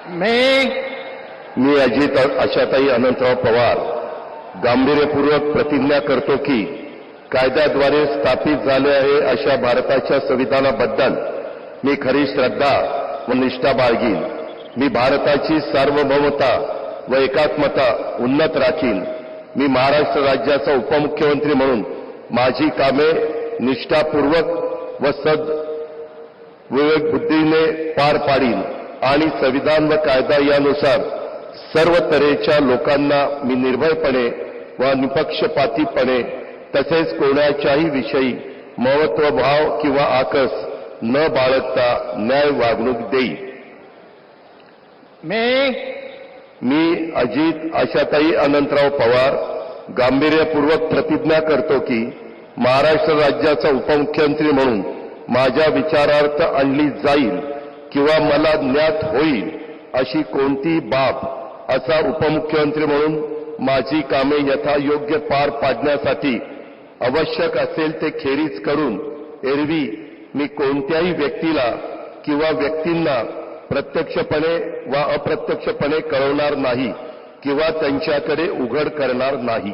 मी अजित आशाताई अनंतराव पवार गांभीर्यपूर्वक प्रतिज्ञा करतो की कायद्याद्वारे स्थापित झाले आहे अशा भारताच्या संविधानाबद्दल मी खरी श्रद्धा व निष्ठा बाळगीन. मी भारताची सार्वभौमता व एकात्मता उन्नत राखीन. मी महाराष्ट्र राज्याचा उपमुख्यमंत्री म्हणून माझी कामे निष्ठापूर्वक व विवेकबुद्धीने पार पाडीन आणि संविधान व कायदा यानुसार सर्व तऱ्हेच्या लोकांना मी निर्भयपणे व निपक्षपातीपणे तसेच कोणाच्याही विषयी महत्त्वभाव किंवा आकस न बाळगता न्याय वागणूक देईन. मी अजित आशाताई अनंतराव पवार गांभीर्यपूर्वक प्रतिज्ञा करतो की महाराष्ट्र राज्याचा उपमुख्यमंत्री म्हणून माझ्या विचारार्थ आणली जाईल किंवा मला ज्ञात होईल अशी कोणतीही बाब असा उपमुख्यमंत्री म्हणून माझी कामे यथायोग्य पार पाडण्यासाठी आवश्यक असेल ते खेरीज करून एरवी मी कोणत्याही व्यक्तीला किंवा व्यक्तींना प्रत्यक्षपणे वा अप्रत्यक्षपणे कळवणार नाही किंवा त्यांच्याकडे उघड करणार नाही.